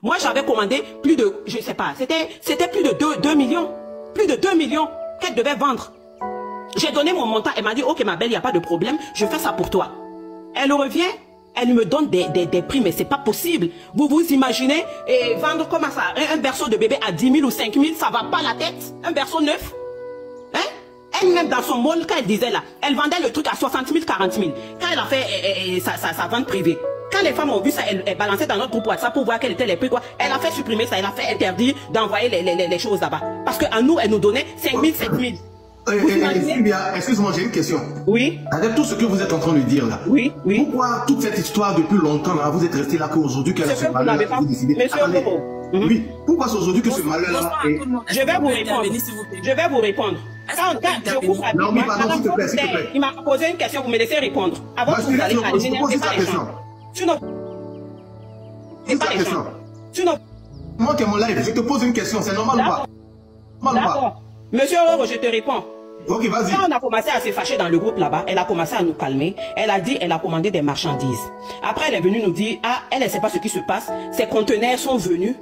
Moi, j'avais commandé plus de, je sais pas, c'était plus de 2 millions. Plus de 2 millions qu'elle devait vendre. J'ai donné mon montant. Elle m'a dit, ok ma belle, il n'y a pas de problème. Je fais ça pour toi. Elle revient. Elle me donne des prix, mais c'est pas possible. Vous vous imaginez vendre comment ça un berceau de bébé à 10 000 ou 5 000, ça va pas la tête? Un berceau neuf? Hein? Elle-même dans son mall, quand elle disait là, elle vendait le truc à 60 000, 40 000. Quand elle a fait sa vente privée, quand les femmes ont vu ça, elle balançait dans notre groupe WhatsApp pour voir quels étaient les prix. Quoi. Elle a fait supprimer ça, elle a fait interdire d'envoyer les choses là-bas. Parce qu'à nous, elle nous donnait 5 000, 7 000. Excuse-moi, j'ai une question. Oui. Avec tout ce que vous êtes en train de dire là. Oui, oui. Pourquoi toute cette histoire depuis longtemps là, vous êtes resté là qu'aujourd'hui qu'elle a ce malheur, vous décidez. Monsieur Bobo. Oui. Pourquoi c'est aujourd'hui que ce malheur là est... Je vais vous répondre. Je vais vous répondre. Quand je coupe la non, oui, pardon, s'il te plaît, s'il te plaît. Il m'a posé une question, vous me laissez répondre. Avant que vous allez à l'énergie, c'est pas les gens. Tu n'as pas les gens. Tu n'as moi qui ai mon live, je te pose une question, c'est normal ou pas? D'accord. Monsieur Oro, je te réponds. Ok, vas-y. Quand on a commencé à se fâcher dans le groupe là-bas, elle a commencé à nous calmer. Elle a dit, elle a commandé des marchandises. Après, elle est venue nous dire, ah, elle ne sait pas ce qui se passe. Ses conteneurs sont venus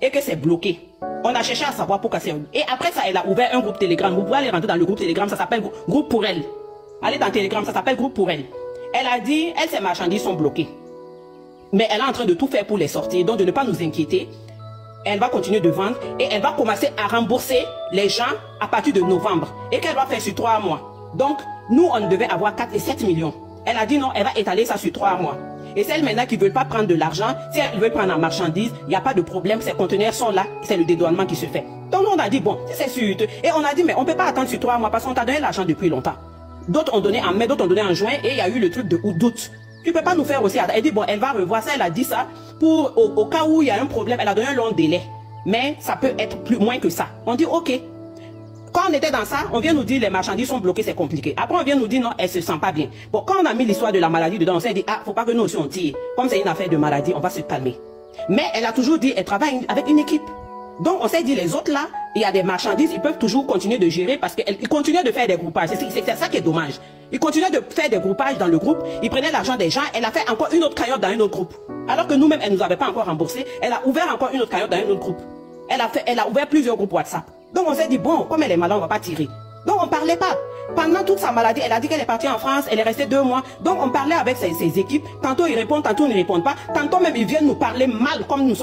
et que c'est bloqué. On a cherché à savoir pourquoi c'est... Et après ça, elle a ouvert un groupe Telegram. Vous pouvez aller rentrer dans le groupe Telegram, ça s'appelle Groupe pour elle. Allez dans Telegram, ça s'appelle Groupe pour elle. Elle a dit, ses marchandises sont bloquées. Mais elle est en train de tout faire pour les sortir, donc de ne pas nous inquiéter. Elle va continuer de vendre et elle va commencer à rembourser les gens à partir de novembre. Et qu'elle va faire sur 3 mois. Donc, nous, on devait avoir 4 et 7 millions. Elle a dit non, elle va étaler ça sur 3 mois. Et celles maintenant qui ne veulent pas prendre de l'argent, si elles veulent prendre en marchandise, il n'y a pas de problème, ces conteneurs sont là, c'est le dédouanement qui se fait. Donc, nous, on a dit bon, c'est sûr. Et on a dit, mais on ne peut pas attendre sur 3 mois parce qu'on t'a donné l'argent depuis longtemps. D'autres ont donné en mai, d'autres ont donné en juin et il y a eu le truc de août. Tu ne peux pas nous faire aussi. Elle dit, bon, elle va revoir ça. Elle a dit ça pour, au cas où il y a un problème, elle a donné un long délai. Mais ça peut être moins que ça. On dit, ok. Quand on était dans ça, on vient nous dire, les marchandises sont bloquées, c'est compliqué. Après, on vient nous dire, non, elle se sent pas bien. Bon, quand on a mis l'histoire de la maladie dedans, on s'est dit, ah, faut pas que nous aussi on tire. Comme c'est une affaire de maladie, on va se calmer. Mais elle a toujours dit, elle travaille avec une équipe. Donc, on s'est dit, les autres là, il y a des marchandises, ils peuvent toujours continuer de gérer parce qu'ils continuent de faire des groupages. C'est ça qui est dommage. Ils continuaient de faire des groupages dans le groupe, ils prenaient l'argent des gens, elle a fait encore une autre cagnotte dans un autre groupe. Alors que nous-mêmes, elle ne nous avait pas encore remboursé, elle a ouvert encore une autre cagnotte dans un autre groupe. Elle a ouvert plusieurs groupes WhatsApp. Donc, on s'est dit, bon, comme elle est malade, on ne va pas tirer. Donc, on ne parlait pas. Pendant toute sa maladie, elle a dit qu'elle est partie en France, elle est restée 2 mois. Donc, on parlait avec ses équipes. Tantôt, ils répondent, tantôt, ils ne répondent pas. Tantôt, même, ils viennent nous parler mal, comme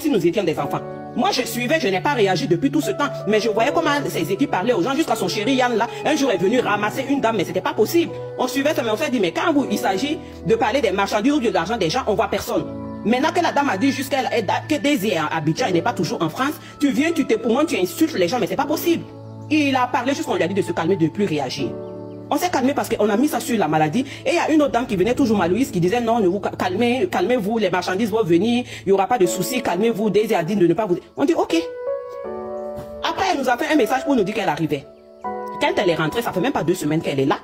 si nous étions des enfants. Moi, je suivais, je n'ai pas réagi depuis tout ce temps. Mais je voyais comment ses équipes parlaient aux gens, jusqu'à son chéri Yann, là. Un jour, est venu ramasser une dame, mais c'était pas possible. On suivait ça, mais on s'est dit, mais quand il s'agit de parler des marchandises ou de l'argent des gens, on voit personne. Maintenant que la dame a dit que Daisy est à Abidjan, elle n'est pas toujours en France, tu viens, pour moi, tu insultes les gens, mais c'est pas possible. Il a parlé jusqu'on lui a dit de se calmer, de ne plus réagir. On s'est calmé parce qu'on a mis ça sur la maladie. Et il y a une autre dame qui venait toujours, Malouise, qui disait non, ne vous calmez-vous, les marchandises vont venir, il n'y aura pas de soucis, calmez-vous. Daisy a dit de ne pas vous... On dit ok. Après, elle nous a fait un message pour nous dire qu'elle arrivait. Quand elle est rentrée, ça fait même pas 2 semaines qu'elle est là.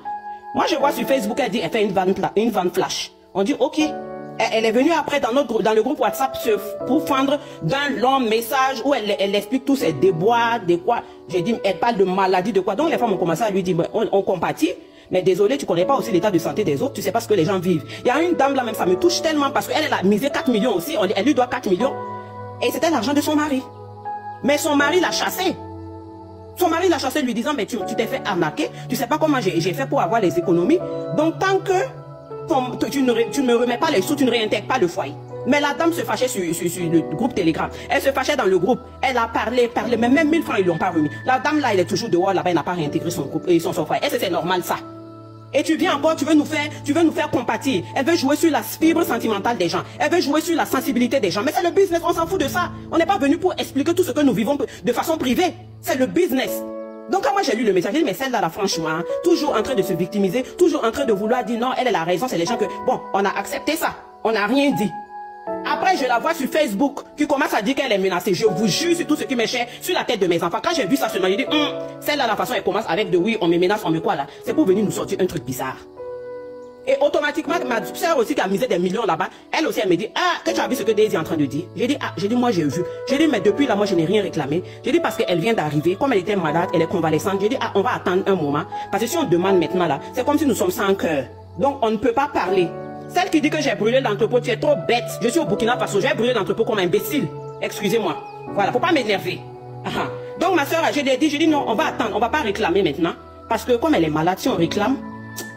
Moi, je vois sur Facebook, elle dit elle fait une vente flash. On dit ok. Elle est venue après dans le groupe WhatsApp pour fendre d'un long message où elle explique tous ses déboires, de quoi. J'ai dit, elle parle de maladie, de quoi. Donc les femmes ont commencé à lui dire, on compatit, mais désolé, tu connais pas aussi l'état de santé des autres, tu sais pas ce que les gens vivent. Il y a une dame là même, ça me touche tellement parce qu'elle a misé 4 millions aussi, elle lui doit 4 millions. Et c'était l'argent de son mari. Mais son mari l'a chassé. Son mari l'a chassé lui disant, mais tu t'es fait arnaquer, tu sais pas comment j'ai fait pour avoir les économies. Donc tant que tu ne me remets pas les sous, tu ne réintègres pas le foyer. Mais la dame se fâchait sur le groupe Telegram. Elle se fâchait dans le groupe. Elle a parlé, mais même 1000 francs, ils ne l'ont pas remis. La dame là, elle est toujours dehors là-bas, elle n'a pas réintégré son groupe et son foyer. Est-ce que c'est normal ça? Et tu viens encore, tu veux nous faire compatir. Elle veut jouer sur la fibre sentimentale des gens. Elle veut jouer sur la sensibilité des gens. Mais c'est le business, on s'en fout de ça. On n'est pas venu pour expliquer tout ce que nous vivons de façon privée. C'est le business. Donc quand moi j'ai lu le message, j'ai dit mais celle-là là franchement, hein, toujours en train de se victimiser, toujours en train de vouloir dire non, elle a raison, c'est les gens que, bon, on a accepté ça, on n'a rien dit. Après je la vois sur Facebook, qui commence à dire qu'elle est menacée, je vous jure sur tout ce qui m'est cher, sur la tête de mes enfants. Quand j'ai vu ça seulement, j'ai dit, celle-là la façon elle commence avec de oui, on me menace, on me quoi là, c'est pour venir nous sortir un truc bizarre. Et automatiquement, ma soeur aussi qui a misé des millions là-bas, elle aussi elle me dit, ah, que tu as vu ce que Daisy est en train de dire? J'ai dit, ah, moi j'ai vu. J'ai dit, mais depuis là, moi je n'ai rien réclamé. J'ai dit, parce qu'elle vient d'arriver, comme elle était malade, elle est convalescente. J'ai dit, ah, on va attendre un moment. Parce que si on demande maintenant là, c'est comme si nous sommes sans cœur. Donc on ne peut pas parler. Celle qui dit que j'ai brûlé l'entrepôt, tu es trop bête. Je suis au Burkina Faso, j'ai brûlé l'entrepôt comme imbécile. Excusez-moi. Voilà, faut pas m'énerver. Donc ma soeur, j'ai dit non, on va attendre, on va pas réclamer maintenant. Parce que comme elle est malade, si on réclame,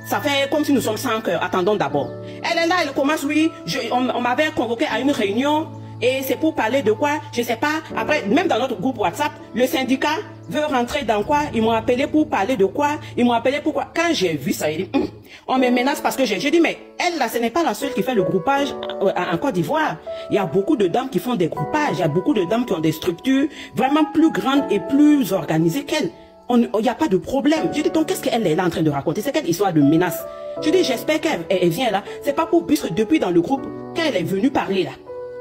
ça fait comme si nous sommes sans cœur. Attendons d'abord. Elle est là, elle commence, oui, on m'avait convoqué à une réunion. Et c'est pour parler de quoi, je sais pas. Après, même dans notre groupe WhatsApp, le syndicat veut rentrer dans quoi. Ils m'ont appelé pour parler de quoi. Ils m'ont appelé pour quoi. Quand j'ai vu ça, il dit, on me menace parce que j'ai dit, mais elle là, ce n'est pas la seule qui fait le groupage en Côte d'Ivoire. Il y a beaucoup de dames qui font des groupages. Il y a beaucoup de dames qui ont des structures vraiment plus grandes et plus organisées qu'elle. Il n'y a pas de problème. Je dis, donc qu'est-ce qu'elle est là en train de raconter? C'est quelle histoire de menace? Je dis, j'espère qu'elle vient là. C'est pas pour, puisque depuis dans le groupe, quand elle est venue parler là,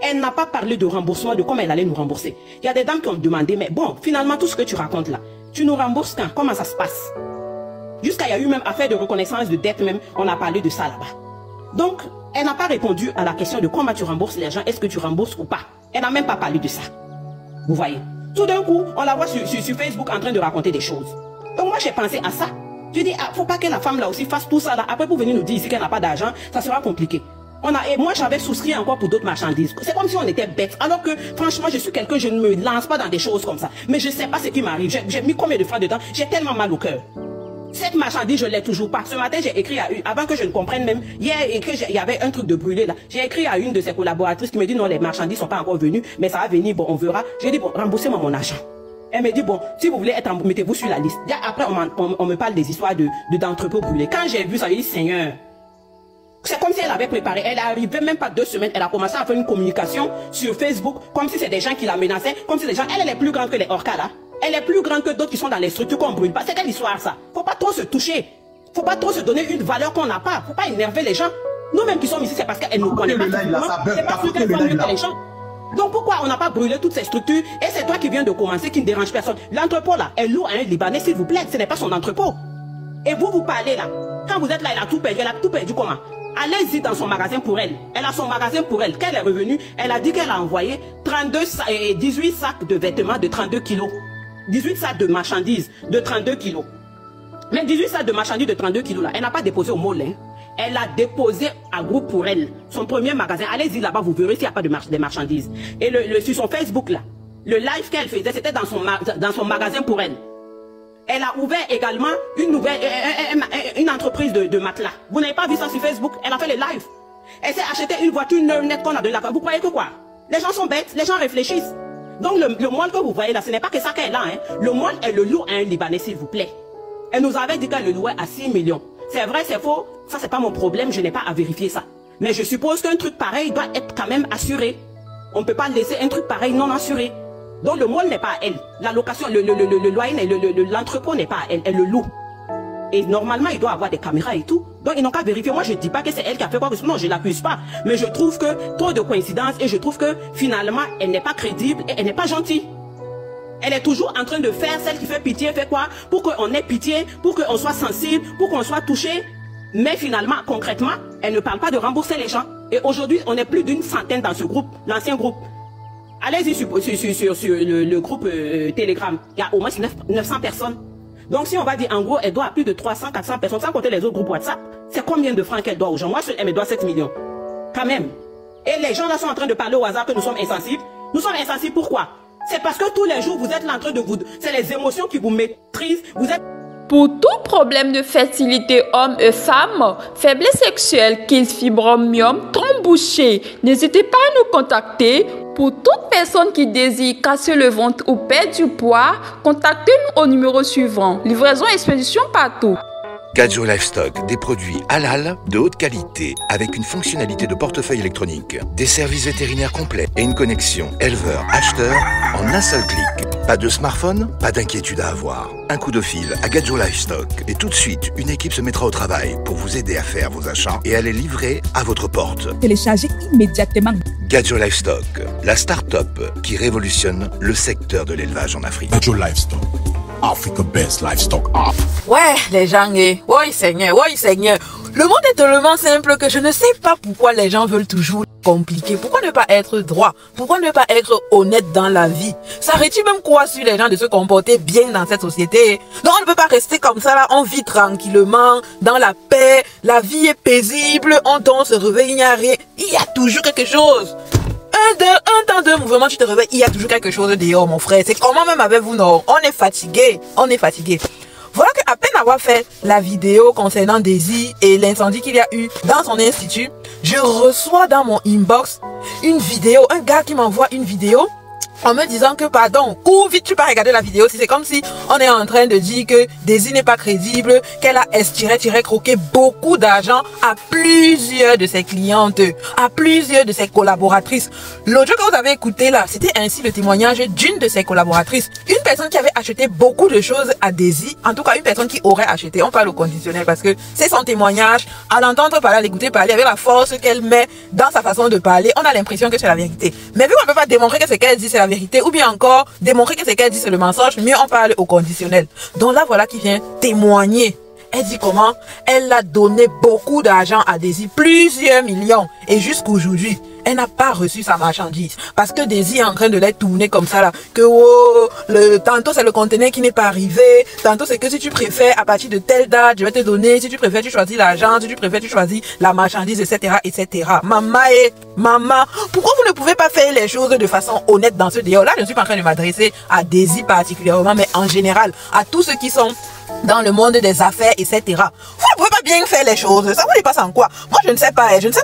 elle n'a pas parlé de remboursement, de comment elle allait nous rembourser. Il y a des dames qui ont demandé, mais bon, finalement, tout ce que tu racontes là, tu nous rembourses quand? Comment ça se passe? Jusqu'à il y a eu même affaire de reconnaissance de dette même, on a parlé de ça là-bas. Donc, elle n'a pas répondu à la question de comment tu rembourses les gens, est-ce que tu rembourses ou pas? Elle n'a même pas parlé de ça. Vous voyez? Tout d'un coup, on la voit sur Facebook en train de raconter des choses. Donc moi, j'ai pensé à ça. Je dis, faut pas que la femme là aussi fasse tout ça là. Après, pour venir nous dire ici qu'elle n'a pas d'argent, ça sera compliqué. Et moi, j'avais souscrit encore pour d'autres marchandises. C'est comme si on était bêtes. Alors que, franchement, je suis quelqu'un, je ne me lance pas dans des choses comme ça. Mais je ne sais pas ce qui m'arrive. J'ai mis combien de francs dedans. J'ai tellement mal au cœur. Cette marchandise, je ne l'ai toujours pas. Ce matin, j'ai écrit à une, avant que je ne comprenne même, hier, il y avait un truc de brûlé là. J'ai écrit à une de ses collaboratrices qui me dit non, les marchandises sont pas encore venues, mais ça va venir, bon, on verra. J'ai dit, bon, remboursez-moi mon argent. Elle me dit, bon, si vous voulez être mettez-vous sur la liste. Après, on me parle des histoires d'entrepôts brûlés. Quand j'ai vu ça, j'ai dit, Seigneur, c'est comme si elle avait préparé. Elle est arrivée même pas 2 semaines. Elle a commencé à faire une communication sur Facebook, comme si c'est des gens qui la menaçaient, comme si des gens, elle est plus grande que les orcas là. Elle est plus grande que d'autres qui sont dans les structures qu'on brûle pas. C'est quelle histoire ça? Faut pas trop se toucher. Faut pas trop se donner une valeur qu'on n'a pas. Faut pas énerver les gens. Nous-mêmes qui sommes ici, c'est parce qu'elle nous connaît pas. C'est pas sûr qu'elle voit mieux que les gens. Donc pourquoi on n'a pas brûlé toutes ces structures? Et c'est toi qui viens de commencer, qui ne dérange personne. L'entrepôt là, elle loue à un Libanais, s'il vous plaît. Ce n'est pas son entrepôt. Et vous parlez là. Quand vous êtes là, elle a tout perdu. Elle a tout perdu comment? Allez-y dans son magasin pour elle. Elle a son magasin pour elle. Quand elle est revenue, elle a dit qu'elle a envoyé 18 sacs de vêtements de 32 kilos. 18 sacs de marchandises de 32 kilos. Mais 18 sacs de marchandises de 32 kilos là, elle n'a pas déposé au mall. Hein. Elle a déposé à groupe pour elle. Son premier magasin. Allez-y là-bas, vous verrez s'il n'y a pas de marchandises. Et sur son Facebook là, le live qu'elle faisait, c'était dans son magasin pour elle. Elle a ouvert également une entreprise de matelas. Vous n'avez pas vu ça sur Facebook? Elle a fait les lives. Elle s'est acheté une voiture neuve nette qu'on a de la... Vous croyez que quoi? Les gens sont bêtes, les gens réfléchissent. Donc le moelle que vous voyez là, ce n'est pas que ça qu'elle a. Hein. Le moelle, elle le loue à un Libanais, s'il vous plaît. Elle nous avait dit qu'elle le louait à 6 millions. C'est vrai, c'est faux. Ça, c'est pas mon problème, je n'ai pas à vérifier ça. Mais je suppose qu'un truc pareil doit être quand même assuré. On ne peut pas laisser un truc pareil non assuré. Donc le moelle n'est pas à elle. La location, le loyer, l'entrepôt n'est pas à elle. Elle le loue. Et normalement, il doit avoir des caméras et tout. Donc ils n'ont qu'à vérifier. Moi, je ne dis pas que c'est elle qui a fait quoi que ce soit. Non, je ne l'accuse pas. Mais je trouve que trop de coïncidences et je trouve que finalement, elle n'est pas crédible et elle n'est pas gentille. Elle est toujours en train de faire celle qui fait pitié, fait quoi? Pour qu'on ait pitié, pour qu'on soit sensible, pour qu'on soit touché. Mais finalement, concrètement, elle ne parle pas de rembourser les gens. Et aujourd'hui, on est plus d'une centaine dans ce groupe, l'ancien groupe. Allez-y sur le groupe Telegram. Il y a au moins 900 personnes. Donc si on va dire en gros, elle doit à plus de 300-400 personnes, sans compter les autres groupes WhatsApp, c'est combien de francs qu'elle doit aux gens? Moi, elle me doit 7 millions. Quand même. Et les gens là sont en train de parler au hasard que nous sommes insensibles. Nous sommes insensibles pourquoi? C'est parce que tous les jours, vous êtes là en train de vous... C'est les émotions qui vous maîtrisent. Vous êtes... Pour tout problème de fertilité homme et femme, faiblesse sexuelle, kyste, fibromiome, trompe bouchée, n'hésitez pas à nous contacter. Pour toute personne qui désire casser le ventre ou perdre du poids, contactez-nous au numéro suivant. Livraison et expédition partout. Gadjo Livestock, des produits halal de haute qualité avec une fonctionnalité de portefeuille électronique, des services vétérinaires complets et une connexion éleveur-acheteur en un seul clic. Pas de smartphone, pas d'inquiétude à avoir. Un coup de fil à Gadjo Livestock et tout de suite, une équipe se mettra au travail pour vous aider à faire vos achats et à les livrer à votre porte. Téléchargez immédiatement Gadjo Livestock, la start-up qui révolutionne le secteur de l'élevage en Afrique. Gadjo Livestock, Africa Best Livestock. Ouais, les gens, oui Seigneur, oui Seigneur. Le monde est tellement simple que je ne sais pas pourquoi les gens veulent toujours compliquer. Pourquoi ne pas être droit? Pourquoi ne pas être honnête dans la vie? Ça retire même quoi sur les gens de se comporter bien dans cette société? Donc on ne peut pas rester comme ça là, on vit tranquillement, dans la paix, la vie est paisible, on dort, on se réveille, il n'y a rien. Il y a toujours quelque chose. un temps de mouvement, tu te réveilles, il y a toujours quelque chose dehors, mon frère. C'est comment même avec vous, non? On est fatigué, on est fatigué. Voilà qu'à peine avoir fait la vidéo concernant Daisy et l'incendie qu'il y a eu dans son institut, je reçois dans mon inbox une vidéo, un gars qui m'envoie une vidéo en me disant que pardon, cours vite, tu peux regarder la vidéo. C'est comme si on est en train de dire que Daisy n'est pas crédible, qu'elle a croqué beaucoup d'argent à plusieurs de ses clientes, à plusieurs de ses collaboratrices. L'audio que vous avez écouté là, c'était ainsi le témoignage d'une de ses collaboratrices. Une personne qui avait acheté beaucoup de choses à Daisy, en tout cas une personne qui aurait acheté, on parle au conditionnel parce que c'est son témoignage, à l'entendre parler, à l'écouter parler, avec la force qu'elle met dans sa façon de parler, on a l'impression que c'est la vérité. Mais vu qu'on ne peut pas démontrer que ce qu'elle dit c'est la vérité, ou bien encore démontrer que ce qu'elle dit c'est le mensonge, mieux on parle au conditionnel. Donc là voilà qui vient témoigner. Elle dit comment elle a donné beaucoup d'argent à Daisy, plusieurs millions, et jusqu'aujourd'hui elle n'a pas reçu sa marchandise parce que Daisy est en train de les tourner comme ça là, que oh, tantôt c'est le conteneur qui n'est pas arrivé, tantôt c'est que si tu préfères à partir de telle date je vais te donner, si tu préfères tu choisis l'argent, si tu préfères tu choisis la marchandise, etc. Maman, pourquoi vous ne pouvez pas faire les choses de façon honnête dans ce dehors là? Je ne suis pas en train de m'adresser à Daisy particulièrement, mais en général à tous ceux qui sont dans le monde des affaires, etc. Vous ne pouvez pas bien faire les choses. Ça vous dépasse en quoi? Moi, je ne sais pas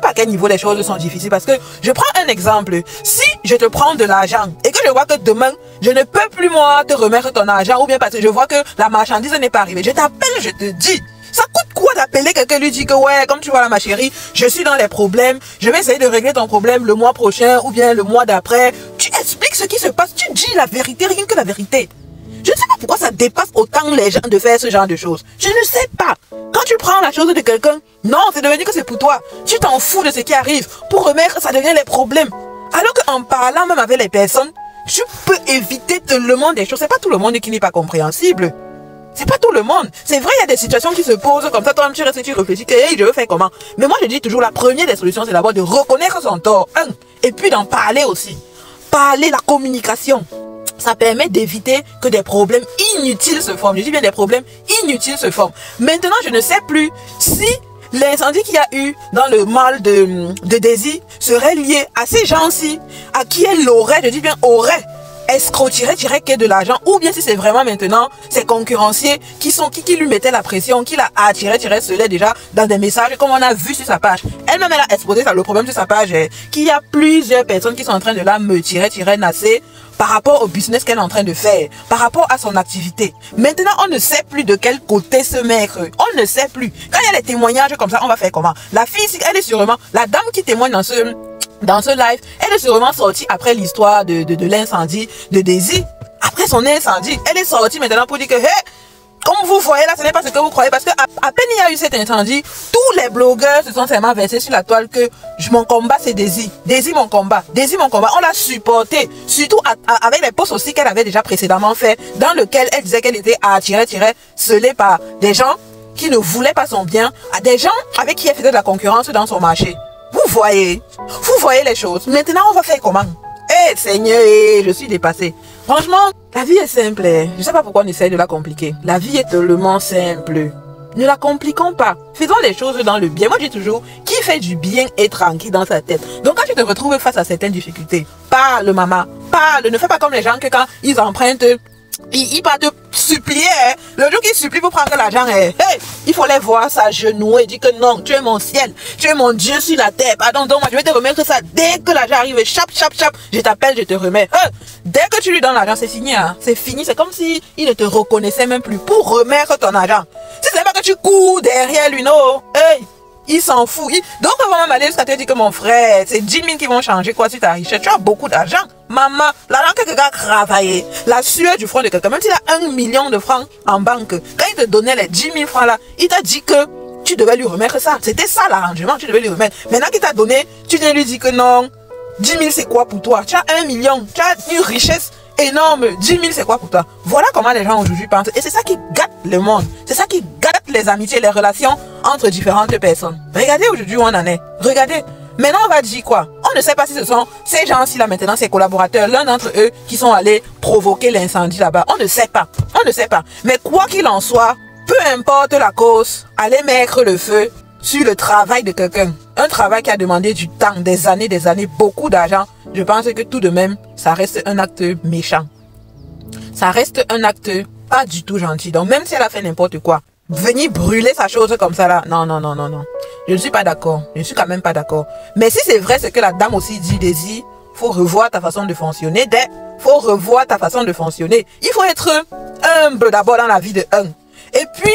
à quel niveau les choses sont difficiles. Parce que, je prends un exemple. Si je te prends de l'argent et que je vois que demain, je ne peux plus moi te remettre ton argent, ou bien parce que je vois que la marchandise n'est pas arrivée, je t'appelle, je te dis. Ça coûte quoi d'appeler quelqu'un lui dit que ouais, comme tu vois là ma chérie, je suis dans les problèmes, je vais essayer de régler ton problème le mois prochain ou bien le mois d'après. Tu expliques ce qui se passe, tu dis la vérité, rien que la vérité. Je ne sais pas pourquoi ça dépasse autant les gens de faire ce genre de choses. Je ne sais pas. Quand tu prends la chose de quelqu'un, non, c'est devenu que c'est pour toi. Tu t'en fous de ce qui arrive. Pour remettre, ça devient les problèmes. Alors qu'en parlant même avec les personnes, tu peux éviter tellement des choses. C'est pas tout le monde qui n'est pas compréhensible. C'est pas tout le monde. C'est vrai, il y a des situations qui se posent comme ça. Toi-même, tu restes et tu réfléchis que hey, je veux faire comment. Mais moi, je dis toujours, la première des solutions, c'est d'abord de reconnaître son tort. Et puis d'en parler aussi. Parler, la communication. Ça permet d'éviter que des problèmes inutiles se forment. Je dis bien des problèmes inutiles se forment. Maintenant, je ne sais plus si l'incendie qu'il y a eu dans le mall de Daisy serait lié à ces gens-ci, à qui elle aurait, je dis bien aurait, escroquerait de l'argent, ou bien si c'est vraiment maintenant ses concurrenciers qui lui mettaient la pression, qui l'a attiré cela déjà dans des messages comme on a vu sur sa page. Elle-même elle a exposé ça. Le problème sur sa page est qu'il y a plusieurs personnes qui sont en train de la me tirer nasser par rapport au business qu'elle est en train de faire, par rapport à son activité. Maintenant, on ne sait plus de quel côté se mettre. On ne sait plus. Quand il y a des témoignages comme ça, on va faire comment? La fille, elle est sûrement, la dame qui témoigne dans ce live, elle est sûrement sortie après l'histoire de l'incendie de Daisy. Après son incendie, elle est sortie maintenant pour dire que, hey, comme vous voyez là, ce n'est pas ce que vous croyez, parce que à peine il y a eu cet incendie, tous les blogueurs se sont tellement versés sur la toile que mon combat c'est Daisy. Daisy mon combat. Daisy mon combat. On l'a supporté. Surtout avec les posts aussi qu'elle avait déjà précédemment fait, dans lequel elle disait qu'elle était scellée par des gens qui ne voulaient pas son bien, à des gens avec qui elle faisait de la concurrence dans son marché. Vous voyez les choses. Maintenant, on va faire comment? Eh Seigneur, je suis dépassée. Franchement, la vie est simple. Je ne sais pas pourquoi on essaie de la compliquer. La vie est tellement simple. Ne la compliquons pas. Faisons les choses dans le bien. Moi, je dis toujours, qui fait du bien est tranquille dans sa tête. Donc, quand tu te retrouves face à certaines difficultés, parle, maman. Parle. Ne fais pas comme les gens que quand ils empruntent, ils partent te supplier. Le jour qu'ils supplient pour prendre l'argent, il faut les voir s'agenouiller et dire que non, tu es mon ciel, tu es mon Dieu sur la terre. Pardon, donc moi je vais te remettre ça dès que l'argent arrive. Chap, je t'appelle, je te remets. Dès que tu lui donnes l'argent, c'est fini. C'est fini. C'est comme si il ne te reconnaissait même plus pour remettre ton argent. Si c'est pas que tu cours derrière lui, non. Il s'en fout. Donc, on va même aller jusqu'à te dire que mon frère, c'est 10 000 qui vont changer quoi si tu as richesse. Tu as beaucoup d'argent. Maman, l'argent que quelqu'un a travaillé, la sueur du front de quelqu'un, même s'il a 1 million de francs en banque, quand il te donnait les 10 000 francs là, il t'a dit que tu devais lui remettre ça. C'était ça l'arrangement, tu devais lui remettre. Maintenant qu'il t'a donné, tu viens lui dire que non, 10 000 c'est quoi pour toi? Tu as 1 million, tu as une richesse énorme, 10 000 c'est quoi pour toi? Voilà comment les gens aujourd'hui pensent. Et c'est ça qui gâte le monde. C'est ça qui gâte les amitiés, les relations entre différentes personnes. Regardez aujourd'hui où on en est. Regardez. Maintenant on va dire quoi? On ne sait pas si ce sont ces gens-ci là maintenant, ces collaborateurs, l'un d'entre eux qui sont allés provoquer l'incendie là-bas. On ne sait pas. On ne sait pas. Mais quoi qu'il en soit, peu importe la cause, allez mettre le feu sur le travail de quelqu'un. un travail qui a demandé du temps, des années, beaucoup d'argent, je pense que tout de même, ça reste un acte méchant. Ça reste un acte pas du tout gentil. Donc même si elle a fait n'importe quoi, venir brûler sa chose comme ça là, non. Je ne suis pas d'accord. Je ne suis quand même pas d'accord. Mais si c'est vrai ce que la dame aussi dit, Daisy, faut revoir ta façon de fonctionner. Faut revoir ta façon de fonctionner. Il faut être humble d'abord dans la vie de un. Et puis,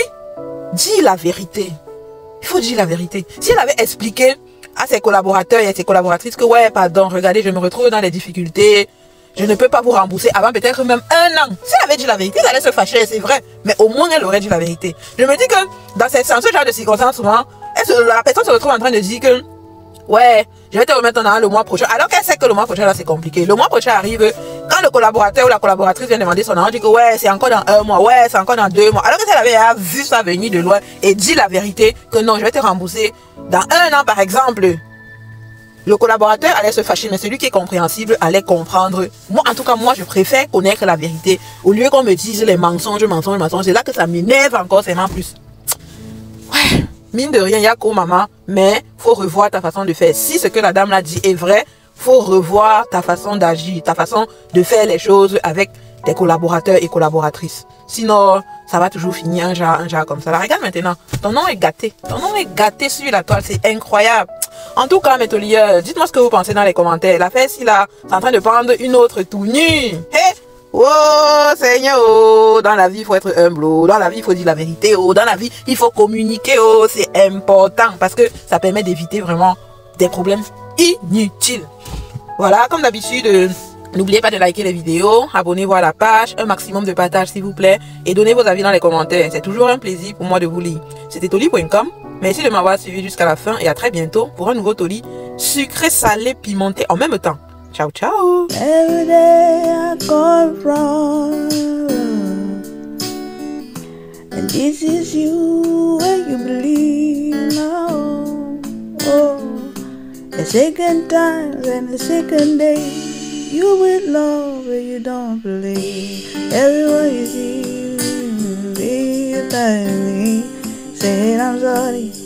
dis la vérité. Il faut dire la vérité. Si elle avait expliqué à ses collaborateurs et à ses collaboratrices que ouais, pardon, regardez, je me retrouve dans les difficultés, je ne peux pas vous rembourser avant peut-être même 1 an. Si elle avait dit la vérité, elle allait se fâcher, c'est vrai. Mais au moins, elle aurait dit la vérité. Je me dis que dans ce genre de circonstances, souvent, la personne se retrouve en train de dire que ouais, je vais te remettre en arrêt le mois prochain. Alors qu'elle sait que le mois prochain, là, c'est compliqué. Le mois prochain arrive, quand le collaborateur ou la collaboratrice vient demander son arrêt, on dit que ouais, c'est encore dans 1 mois, ouais, c'est encore dans 2 mois. Alors que si elle avait vu ça venir de loin et dit la vérité, que non, je vais te rembourser dans 1 an, par exemple, le collaborateur allait se fâcher, mais celui qui est compréhensible allait comprendre. Moi, en tout cas, moi, je préfère connaître la vérité. Au lieu qu'on me dise les mensonges, c'est là que ça m'énerve encore, c'est même plus. Ouais. Mine de rien, il y a qu'au maman, mais faut revoir ta façon de faire. Si ce que la dame l'a dit est vrai, faut revoir ta façon d'agir, ta façon de faire les choses avec tes collaborateurs et collaboratrices. Sinon, ça va toujours finir un genre comme ça. Là, regarde maintenant, ton nom est gâté. Ton nom est gâté sur la toile, c'est incroyable. En tout cas, mes tauliers, dites-moi ce que vous pensez dans les commentaires. L'affaire, si là, c'est en train de prendre une autre tournure. Hey! Oh Seigneur, oh, dans la vie il faut être humble, oh, dans la vie il faut dire la vérité, oh, dans la vie il faut communiquer, oh, c'est important parce que ça permet d'éviter vraiment des problèmes inutiles. Voilà, comme d'habitude, n'oubliez pas de liker les vidéos, abonnez-vous à la page, un maximum de partage s'il vous plaît et donnez vos avis dans les commentaires, c'est toujours un plaisir pour moi de vous lire. C'était Toli.com, merci de m'avoir suivi jusqu'à la fin et à très bientôt pour un nouveau Toli sucré, salé, pimenté en même temps. Ciao, ciao. Every day I go wrong, and this is you when you believe now. Oh, the second time and the second day, you with love but you don't believe. Everyone you see, be me, saying I'm sorry.